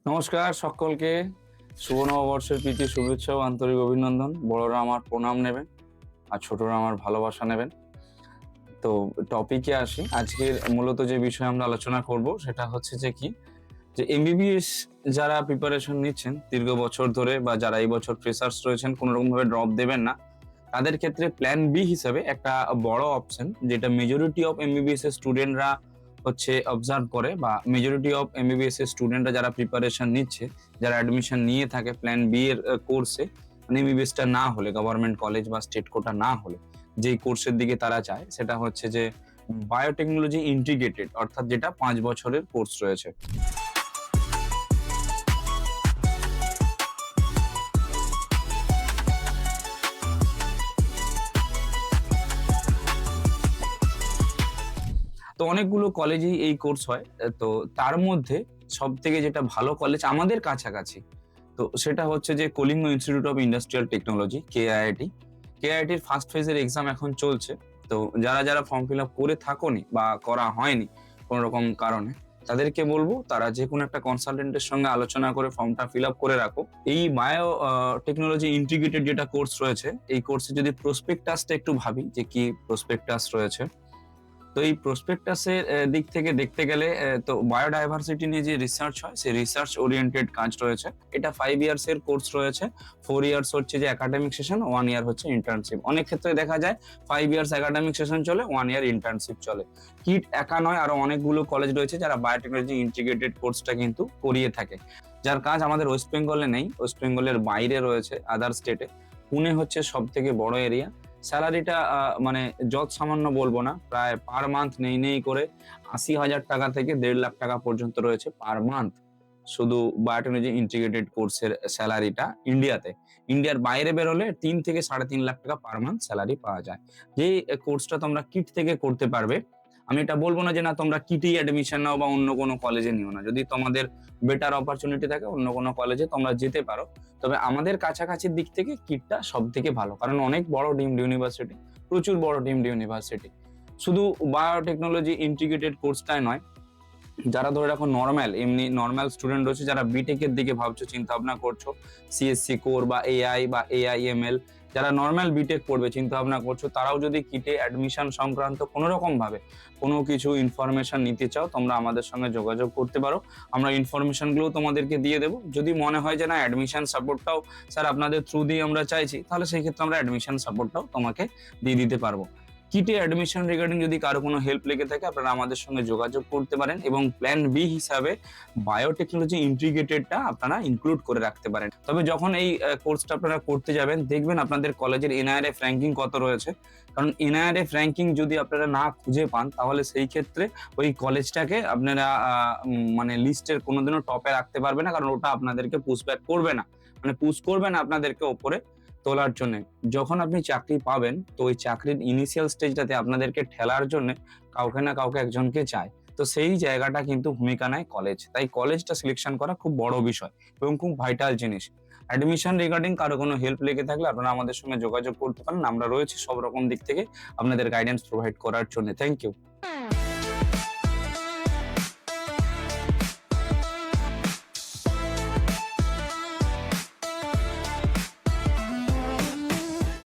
নমস্কার সকলকে। শুভ নববর্ষের প্রীতি শুভেচ্ছা ও আন্তরিক অভিনন্দন। বড়রা আমার প্রণাম নেবেন আর ছোটরা আমার ভালোবাসা নেবেন। তো টপিকে আসি। আজকের মূলত যে বিষয়ে আমরা আলোচনা করব সেটা হচ্ছে যে এমবিবিএস যারা প্রিপারেশন নিচ্ছেন দীর্ঘ বছর ধরে, বা যারা এই বছর ফ্রেশার্স রয়েছেন, কোনো রকম ভাবে ড্রপ দেবেন না, তাদের ক্ষেত্রে প্ল্যান বি হিসেবে একটা বড় অপশন, যেটা মেজরিটি অফ এমবিবিএস এর স্টুডেন্টরা হচ্ছে অবজার্ভ করে, বা মেজরিটি অফ এমবিবিএস এর স্টুডেন্টরা যারা প্রিপারেশন নিচ্ছে, যারা অ্যাডমিশন নিয়ে থাকে প্ল্যান বি এর কোর্সে, মানে এমবিবিএসটা না হলে, গভর্নমেন্ট কলেজ বা স্টেট কোটা না হলে যেই কোর্সের দিকে তারা চায়, সেটা হচ্ছে যে বায়োটেকনোলজি ইন্টিগ্রেটেড, অর্থাৎ যেটা 5 বছরের কোর্স রয়েছে। তো অনেকগুলো কলেজেই এই কোর্স হয়। তো তার মধ্যে সব থেকে যেটা ভালো কলেজ আমাদের কাছাকাছি, তো সেটা হচ্ছে যে Kalinga Institute of Industrial Technology, KIIT. কেআইআইটির ফার্স্ট ফেজের এক্সাম এখন চলছে। তো যারা যারা ফর্ম ফিল আপ করে থাকোনি বা করা হয়নি কোনো রকম কারণে, তাদেরকে বলবো তারা যে কোনো একটা কনসালটেন্টের সঙ্গে আলোচনা করে ফর্মটা ফিল আপ করে রাখো। এই বায়ো টেকনোলজি ইন্টিগ্রেটেড যেটা কোর্স রয়েছে, এই কোর্সে যদি প্রসপেক্টাসটা একটু ভাবি যে কি প্রসপেক্টাস রয়েছে, তো এই প্রসপেক্টাসের দিক থেকে দেখতে গেলে তো বায়োডাইভার্সিটি নিয়ে যে রিসার্চ হয়, সেই রিসার্চ ওরিয়েন্টেড কাজ রয়েছে। এটা 5 ইয়ার্স এর কোর্স রয়েছে। 4 ইয়ার্স হচ্ছে যে একাডেমিক সেশন, 1 ইয়ার হচ্ছে ইন্টার্নশিপ। অনেক ক্ষেত্রে দেখা যায় 5 ইয়ার্স একাডেমিক সেশন চলে, 1 ইয়ার ইন্টার্নশিপ চলে। কিট একা নয়, আরো অনেকগুলো কলেজ রয়েছে যারা বায়োটেকনোলজি ইন্টিগ্রেটেড কোর্সটা কিন্তু করিয়ে থাকে, যার কাজ আমাদের ওয়েস্ট বেঙ্গলে নেই, ওয়েস্ট বেঙ্গলের বাইরে রয়েছে, আদার স্টেটে। পুনে হচ্ছে সব থেকে বড় এরিয়া। স্যালারিটা মানে যৎ সামান্য বলবো না, প্রায় পার মান্থ নেই করে 80,000 টাকা থেকে 1.5 লাখ টাকা পর্যন্ত রয়েছে পার মান্থ, শুধু বায়োটেকনোলজি ইন্টিগ্রেটেড কোর্সের স্যালারিটা ইন্ডিয়াতে। ইন্ডিয়ার বাইরে বেরোলে 3 থেকে 3.5 লাখ টাকা পার মান্থ স্যালারি পাওয়া যায়। যে কোর্সটা তোমরা কিট থেকে করতে পারবে, আমি এটা বলবো না যে না তোমরা কিটেই অ্যাডমিশন নাও বা অন্য কোনো কলেজে নিও না। যদি তোমাদের বেটার অপরচুনিটি থাকে অন্য কোনো কলেজে তোমরা যেতে পারো। তবে আমাদের কাছাকাছির দিক থেকে কিটটা সব থেকে ভালো, কারণ অনেক বড় ডিমড ইউনিভার্সিটি, প্রচুর বড় ডিমড ইউনিভার্সিটি। শুধু বায়োটেকনোলজি ইন্টিগ্রেটেড কোর্সটাই নয়, যারা ধরে রাখো নর্মাল, এমনি নর্মাল স্টুডেন্ট রয়েছে, যারা বিটেক এর দিকে ভাবছো, চিন্তা ভাবনা করছো, সিএসসি কোর বা এআই বা এআইএমএল, যারা নর্মাল বিটেক পড়বে চিন্তা ভাবনা করছো, তারাও যদি কিটে অ্যাডমিশন সংক্রান্ত কোনো রকম ভাবে কোনো কিছু ইনফরমেশন নিতে চাও, তোমরা আমাদের সঙ্গে যোগাযোগ করতে পারো। আমরা ইনফরমেশন গুলো তোমাদেরকে দিয়ে দেবো। যদি মনে হয় যে না অ্যাডমিশন সাপোর্টটাও স্যার আপনাদের থ্রু দিয়ে আমরা চাইছি, তাহলে সেই ক্ষেত্রে আমরা অ্যাডমিশন সাপোর্টটাও তোমাকে দিয়ে দিতে পারবো। কিটে অ্যাডমিশন রিগার্ডিং যদি কারো কোনো হেল্প লেগে থাকে, আপনারা আমাদের সঙ্গে যোগাযোগ করতে পারেন, এবং প্ল্যান বি হিসাবে বায়োটেকনোলজি ইন্টিগ্রেটেডটা আপনারা ইনক্লুড করে রাখতে পারেন। তবে যখন এই কোর্সটা আপনারা করতে যাবেন, দেখবেন আপনাদের কলেজের এনআইআরএফ র্যাঙ্কিং কত রয়েছে, কারণ এনআইআরএফ র্যাঙ্কিং যদি আপনারা না খুঁজে পান, তাহলে সেই ক্ষেত্রে ওই কলেজটাকে আপনারা মানে লিস্টের কোনোদিনও টপে রাখতে পারবে না, কারণ ওটা আপনাদেরকে পুশব্যাক করবে না, মানে পুশ করবে না আপনাদেরকে ওপরে তোলার জন্য। যখন আপনি চাকরি পাবেন, তো ওই চাকরির ইনিশিয়াল স্টেজটাতে আপনাদেরকে ঠেলার জন্য কাউকে না কাউকে একজনকে চায়। তো সেই জায়গাটা কিন্তু ভূমিকা নেয় কলেজ। তাই কলেজটা সিলেকশন করা খুব বড় বিষয় এবং খুব ভাইটাল জিনিস। অ্যাডমিশন রিগার্ডিং কারো কোনো হেল্প লেগে থাকলে আপনারা আমাদের সঙ্গে যোগাযোগ করতে পারেন। আমরা রয়েছি সব রকম দিক থেকে আপনাদের গাইডেন্স প্রোভাইড করার জন্য। Thank you.